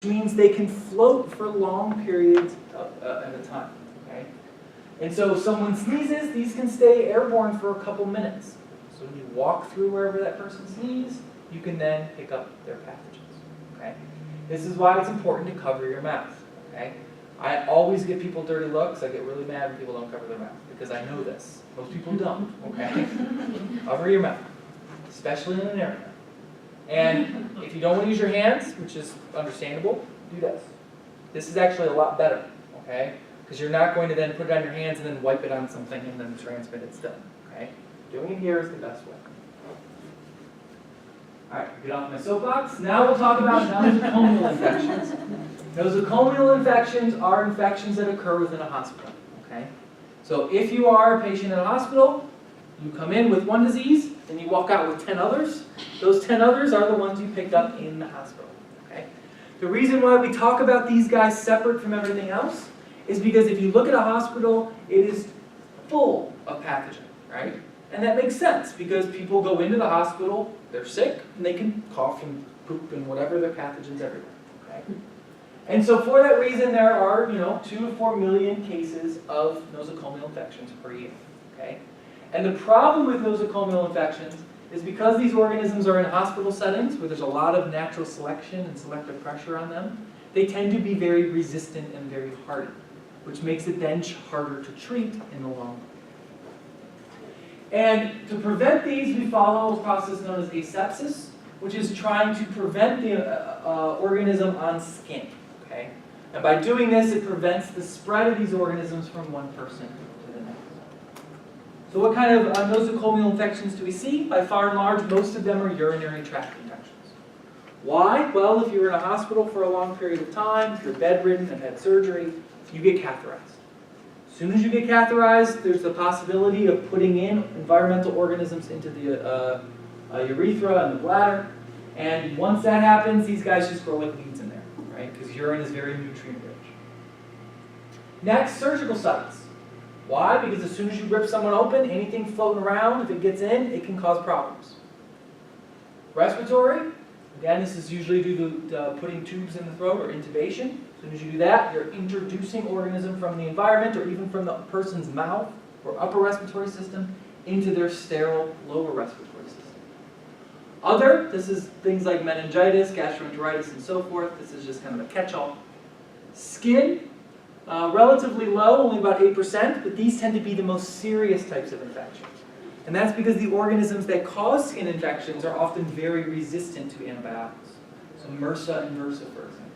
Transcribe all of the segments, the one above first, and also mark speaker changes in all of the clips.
Speaker 1: which means they can float for long periods at a time. Okay? And so if someone sneezes, these can stay airborne for a couple minutes. So when you walk through wherever that person sneezes, you can then pick up their pathogens. Okay? This is why it's important to cover your mouth. Okay? I always give people dirty looks. I get really mad when people don't cover their mouth because I know this. Most people don't. Okay? Cover your mouth, especially in an area. And if you don't want to use your hands, which is understandable, do this. This is actually a lot better, okay? Because you're not going to then put it on your hands and then wipe it on something and then transmit it still, okay? Doing it here is the best way. All right, get off my soapbox. Now we'll talk about nosocomial infections. Nosocomial infections are infections that occur within a hospital, okay? So if you are a patient in a hospital, you come in with one disease, and you walk out with 10 others. Those 10 others are the ones you picked up in the hospital. Okay? The reason why we talk about these guys separate from everything else is because if you look at a hospital, it is full of pathogen, right? And that makes sense because people go into the hospital, they're sick, and they can cough and poop and whatever, their pathogens everywhere. Okay? And so for that reason, there are 2 to 4 million cases of nosocomial infections per year. Okay? And the problem with nosocomial infections is because these organisms are in hospital settings where there's a lot of natural selection and selective pressure on them, they tend to be very resistant and very hardy, which makes it then harder to treat in the long run. And to prevent these, we follow a process known as asepsis, which is trying to prevent the organism on skin. Okay? And by doing this, it prevents the spread of these organisms from one person to the next. So what kind of nosocomial infections do we see? By far and large, most of them are urinary tract infections. Why? Well, if you're in a hospital for a long period of time, if you're bedridden and had surgery, you get catheterized. As soon as you get catheterized, there's the possibility of putting in environmental organisms into the urethra and the bladder. And once that happens, these guys just grow like weeds in there, right? Because urine is very nutrient-rich. Next, surgical sites. Why? Because as soon as you rip someone open, anything floating around, if it gets in, it can cause problems. Respiratory, again, this is usually due to putting tubes in the throat or intubation. As soon as you do that, you're introducing organism from the environment or even from the person's mouth or upper respiratory system into their sterile lower respiratory system. Other, this is things like meningitis, gastroenteritis, and so forth. This is just kind of a catch-all. Skin. Relatively low, only about 8%, but these tend to be the most serious types of infections. And that's because the organisms that cause skin infections are often very resistant to antibiotics. So MRSA and MRSA, for example.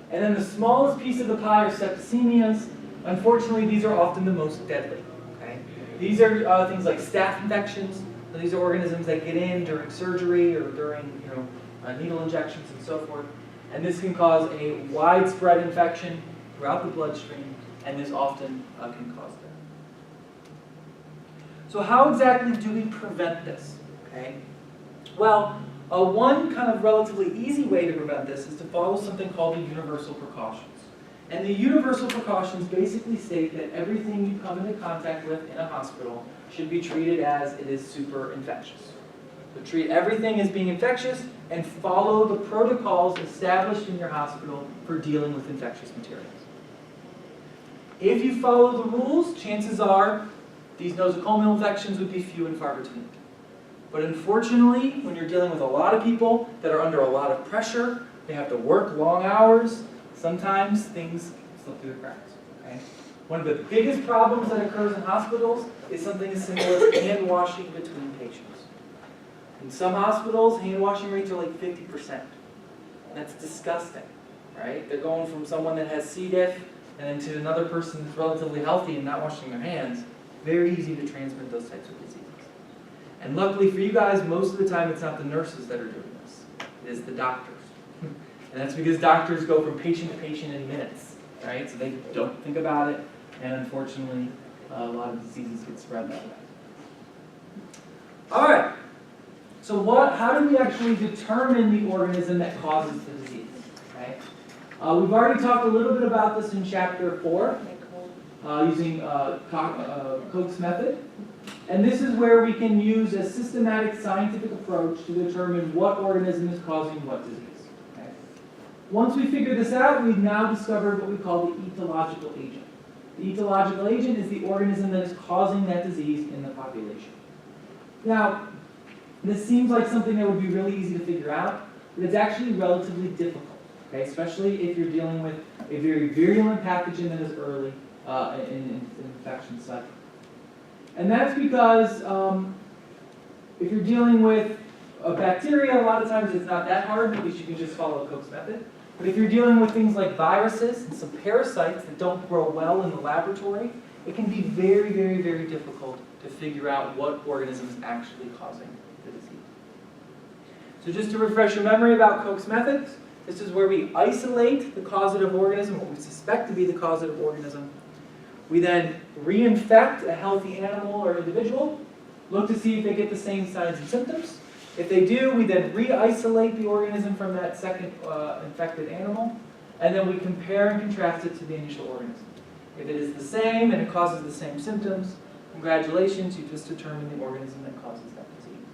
Speaker 1: And then the smallest piece of the pie are septicemias. Unfortunately, these are often the most deadly. Okay? These are things like staph infections. So these are organisms that get in during surgery or during needle injections and so forth. And this can cause a widespread infection throughout the bloodstream, and this often can cause death. So how exactly do we prevent this? Okay? Well, one kind of relatively easy way to prevent this is to follow something called the universal precautions. And the universal precautions basically state that everything you come into contact with in a hospital should be treated as it is super infectious. So treat everything as being infectious and follow the protocols established in your hospital for dealing with infectious materials. If you follow the rules, chances are these nosocomial infections would be few and far between. But unfortunately, when you're dealing with a lot of people that are under a lot of pressure, they have to work long hours, sometimes things slip through the cracks. Okay? One of the biggest problems that occurs in hospitals is something as simple as hand washing between patients. In some hospitals, hand washing rates are like 50%. That's disgusting, right? They're going from someone that has C. diff and then to another person that's relatively healthy and not washing their hands. Very easy to transmit those types of diseases. And luckily for you guys, most of the time it's not the nurses that are doing this. It is the doctors. And that's because doctors go from patient to patient in minutes, right? So they don't think about it, and unfortunately, a lot of diseases get spread that way. All right. So how do we actually determine the organism that causes the disease? Okay? We've already talked a little bit about this in chapter 4, using Koch's method. And this is where we can use a systematic scientific approach to determine what organism is causing what disease. Okay? Once we figure this out, we've now discovered what we call the etiological agent. The etiological agent is the organism that is causing that disease in the population. Now, this seems like something that would be really easy to figure out, but it's actually relatively difficult, okay? Especially if you're dealing with a very virulent pathogen that is early in infection cycle. And that's because if you're dealing with a bacteria, a lot of times it's not that hard because you can just follow Koch's method. But if you're dealing with things like viruses and some parasites that don't grow well in the laboratory, it can be very, very, very difficult to figure out what organism is actually causing the disease. So just to refresh your memory about Koch's methods, this is where we isolate the causative organism, what we suspect to be the causative organism. We then reinfect a healthy animal or individual, look to see if they get the same signs and symptoms. If they do, we then re-isolate the organism from that second infected animal, and then we compare and contrast it to the initial organism. If it is the same and it causes the same symptoms, congratulations, you just determined the organism that causes that disease.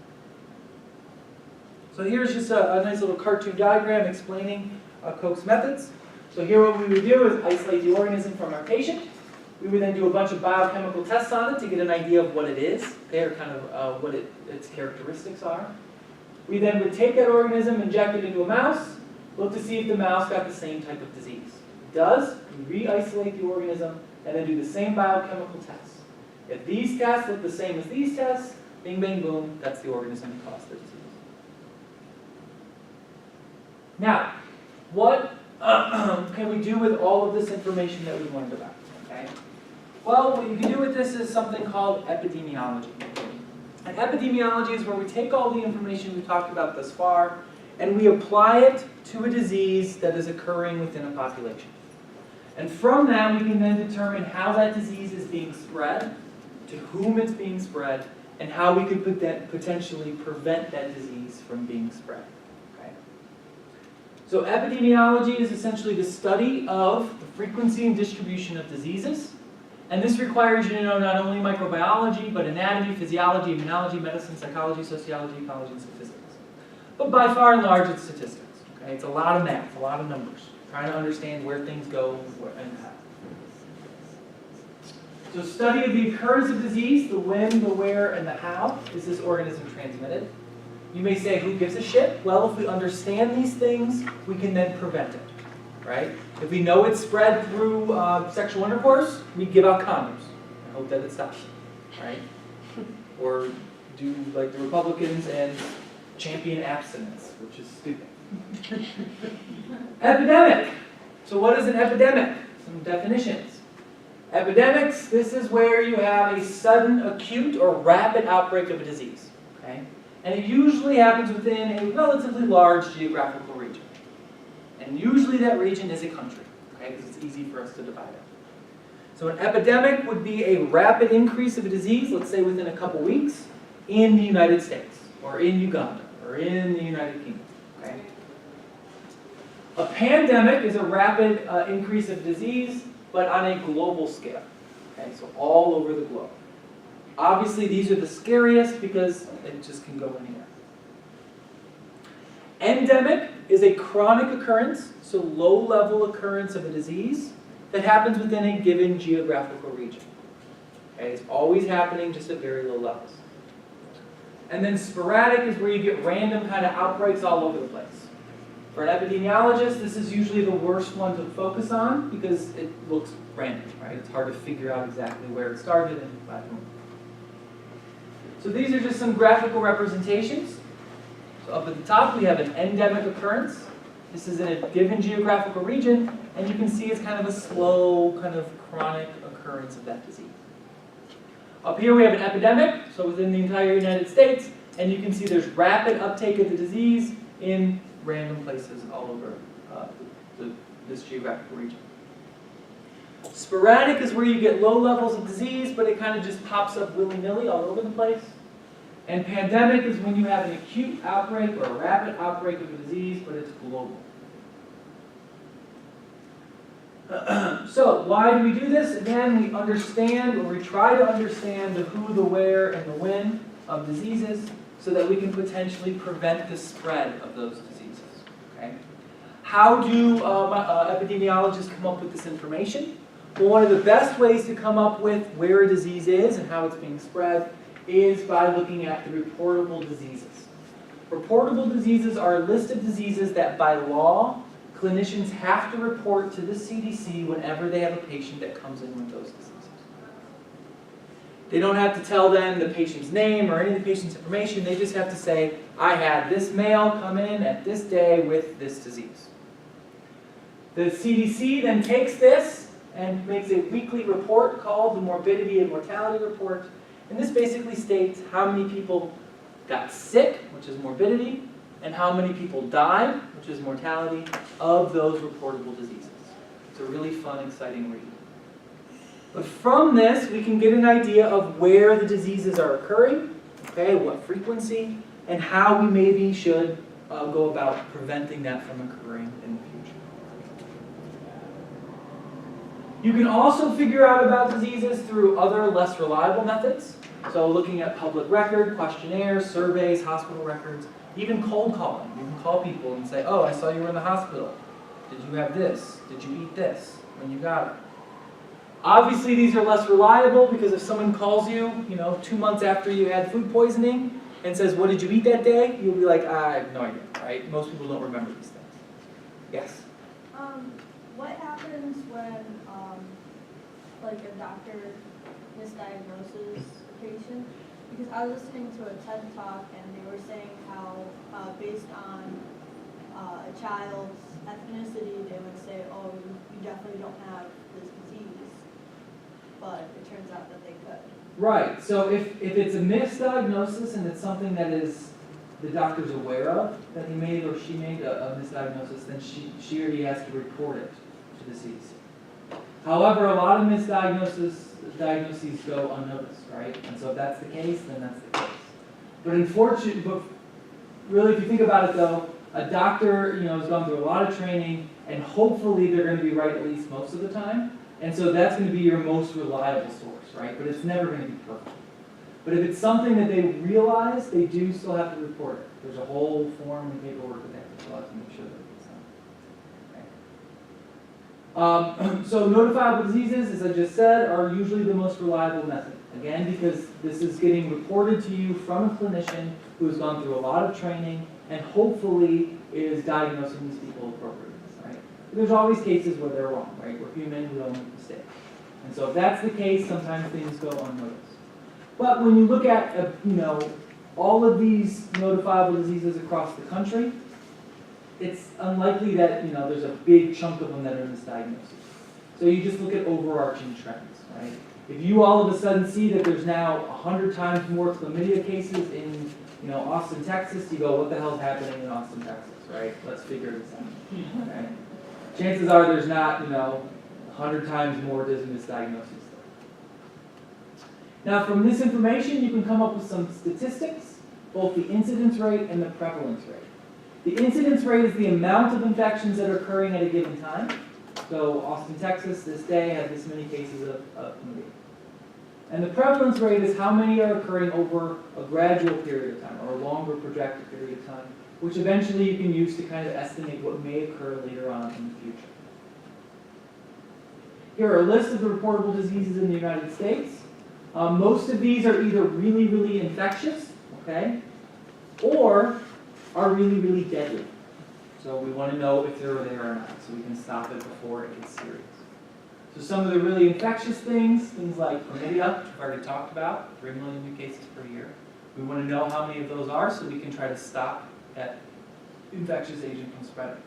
Speaker 1: So here's just a nice little cartoon diagram explaining Koch's methods. So here what we would do is isolate the organism from our patient. We would then do a bunch of biochemical tests on it to get an idea of what it is, or kind of what its characteristics are. We then would take that organism, inject it into a mouse, look to see if the mouse got the same type of disease. If it does, we re-isolate the organism, and then do the same biochemical tests. If these tests look the same as these tests, bing, bang, boom, that's the organism that caused the disease. Now, what can we do with all of this information that we learned about? Okay? Well, what you can do with this is something called epidemiology. And epidemiology is where we take all the information we've talked about thus far, and we apply it to a disease that is occurring within a population. And from that, we can then determine how that disease is being spread, to whom it's being spread, and how we could potentially prevent that disease from being spread. Okay? So epidemiology is essentially the study of the frequency and distribution of diseases. And this requires you to know not only microbiology, but anatomy, physiology, immunology, medicine, psychology, sociology, ecology, and statistics. But by far and large, it's statistics. Okay? It's a lot of math, a lot of numbers, trying to understand where things go and how. So study of the occurrence of disease, the when, the where, and the how is this organism transmitted. You may say, who gives a shit? Well, if we understand these things, we can then prevent it. Right? If we know it's spread through sexual intercourse, we give out condoms. I hope that it stops. Right? Or do like the Republicans and champion abstinence, which is stupid. Epidemic. So what is an epidemic? Some definitions. Epidemics, this is where you have a sudden, acute, or rapid outbreak of a disease. Okay? And it usually happens within a relatively large geographical region. And usually that region is a country, okay, because it's easy for us to divide it. So an epidemic would be a rapid increase of a disease, let's say within a couple weeks, in the United States, or in Uganda, or in the United Kingdom. Okay? A pandemic is a rapid increase of disease, but on a global scale. Okay, so all over the globe. Obviously, these are the scariest because it just can go anywhere. Endemic is a chronic occurrence, so low-level occurrence of a disease that happens within a given geographical region. Okay, it's always happening just at very low levels. And then sporadic is where you get random kind of outbreaks all over the place. For an epidemiologist, this is usually the worst one to focus on because it looks random, right? It's hard to figure out exactly where it started and by whom. So these are just some graphical representations. So up at the top, we have an endemic occurrence. This is in a given geographical region, and you can see it's kind of a slow, kind of chronic occurrence of that disease. Up here, we have an epidemic, so within the entire United States, and you can see there's rapid uptake of the disease in random places all over this geographical region. Sporadic is where you get low levels of disease, but it kind of just pops up willy-nilly all over the place. And pandemic is when you have an acute outbreak or a rapid outbreak of a disease, but it's global. So why do we do this? Again, we understand, or we try to understand the who, the where, and the when of diseases so that we can potentially prevent the spread of those diseases. Okay? How do epidemiologists come up with this information? Well, one of the best ways to come up with where a disease is and how it's being spread is by looking at the reportable diseases. Reportable diseases are a list of diseases that by law, clinicians have to report to the CDC whenever they have a patient that comes in with those diseases. They don't have to tell them the patient's name or any of the patient's information. They just have to say, I had this male come in at this day with this disease. The CDC then takes this and makes a weekly report called the Morbidity and Mortality Report. And this basically states how many people got sick, which is morbidity, and how many people died, which is mortality, of those reportable diseases. It's a really fun, exciting read. But from this, we can get an idea of where the diseases are occurring, okay, what frequency, and how we maybe should go about preventing that from occurring in the future. You can also figure out about diseases through other less reliable methods. So looking at public record, questionnaires, surveys, hospital records, even cold calling. You can call people and say, oh, I saw you were in the hospital. Did you have this? Did you eat this when you got it? Obviously, these are less reliable because if someone calls you, 2 months after you had food poisoning and says, what did you eat that day? You'll be like, I have no idea, right? Most people don't remember these things. Yes?
Speaker 2: What happens when, like, a doctor misdiagnoses a patient? Because I was listening to a TED Talk and they were saying how, based on a child's ethnicity, they would say, oh, you definitely don't have this disease. But it turns out that they could.
Speaker 1: Right. So if it's a misdiagnosis and it's something that is the doctor's aware of, that he made or she made a misdiagnosis, then she or he has to report it to the CDC. However, a lot of diagnoses go unnoticed, right? And so if that's the case, then that's the case. But really, if you think about it though, a doctor, has gone through a lot of training, and hopefully they're going to be right at least most of the time. And so that's going to be your most reliable source, right? But it's never going to be perfect. But if it's something that they realize, they do still have to report it. There's a whole form and paperwork that they have to fill out to make sure that it's done. Okay. So notifiable diseases, as I just said, are usually the most reliable method. Again, because this is getting reported to you from a clinician who has gone through a lot of training and hopefully is diagnosing these people appropriately. There's always cases where they're wrong, right? We're human, we don't make mistakes. And so if that's the case, sometimes things go unnoticed. But when you look at, all of these notifiable diseases across the country, it's unlikely that, there's a big chunk of them that are misdiagnosed. So you just look at overarching trends, right? If you all of a sudden see that there's now 100 times more chlamydia cases in, Austin, Texas, you go, what the hell's happening in Austin, Texas, right? Let's figure this out, okay? Chances are there's not, 100 times more misdiagnoses. Now, from this information, you can come up with some statistics, both the incidence rate and the prevalence rate. The incidence rate is the amount of infections that are occurring at a given time. So, Austin, Texas, this day had this many cases of chlamydia. And the prevalence rate is how many are occurring over a gradual period of time, or a longer projected period of time, which eventually you can use to kind of estimate what may occur later on in the future. Here are a list of the reportable diseases in the United States. Most of these are either really, really infectious, okay, or are really, really deadly. So we want to know if they're there or not, so we can stop it before it gets serious. So some of the really infectious things like chlamydia, which I've already talked about, 3 million new cases per year. We want to know how many of those are so we can try to stop that infectious agent from spreading.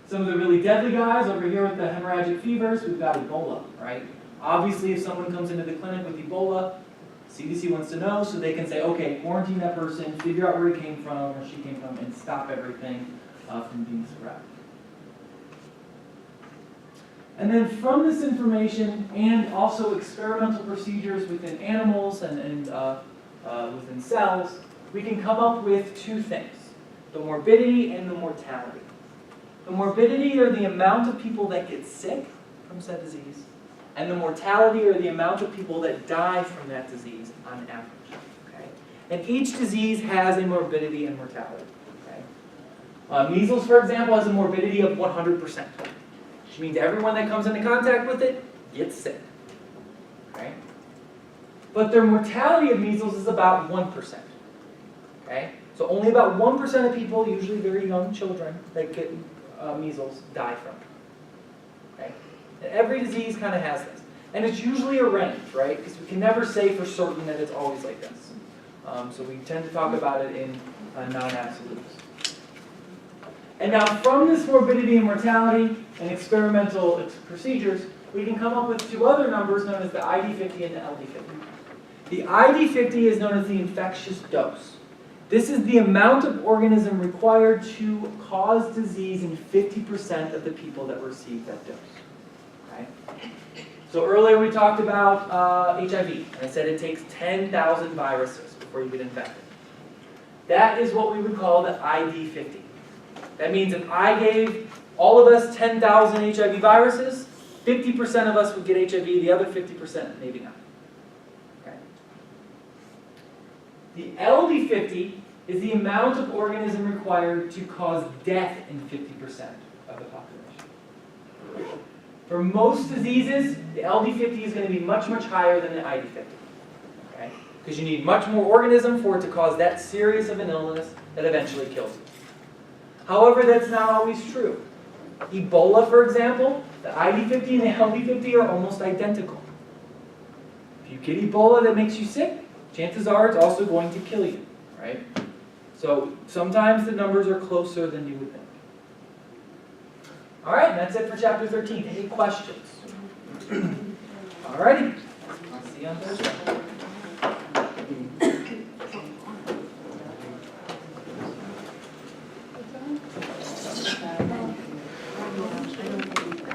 Speaker 1: Some of the really deadly guys over here with the hemorrhagic fevers, we've got Ebola, right? Obviously, if someone comes into the clinic with Ebola, CDC wants to know so they can say, okay, quarantine that person, figure out where he came from or she came from, and stop everything from being spread. And then from this information and also experimental procedures within animals and within cells, we can come up with two things, the morbidity and the mortality. The morbidity are the amount of people that get sick from said disease, and the mortality are the amount of people that die from that disease on average. Okay? And each disease has a morbidity and mortality. Okay? Measles, for example, has a morbidity of 100%, which means everyone that comes into contact with it gets sick. Okay? But their mortality of measles is about 1%. Okay? So only about 1% of people, usually very young children, that get measles die from it. Okay? And every disease kind of has this. And it's usually a range, right? Because we can never say for certain that it's always like this. So we tend to talk about it in non-absolutes. And now from this morbidity and mortality and experimental procedures, we can come up with two other numbers known as the ID50 and the LD50. The ID50 is known as the infectious dose. This is the amount of organism required to cause disease in 50% of the people that receive that dose. Okay? So earlier we talked about HIV, and I said it takes 10,000 viruses before you get infected. That is what we would call the ID50. That means if I gave all of us 10,000 HIV viruses, 50% of us would get HIV, the other 50% maybe not. Okay? The LD50 is the amount of organism required to cause death in 50% of the population. For most diseases, the LD50 is going to be much, much higher than the ID50. Okay? Because you need much more organism for it to cause that serious of an illness that eventually kills you. However, that's not always true. Ebola, for example, the ID50 and the LD50 are almost identical. If you get Ebola that makes you sick, chances are it's also going to kill you, right? So sometimes the numbers are closer than you would think. All right, and that's it for chapter 13. Any questions? All righty. I'll see you on Thursday.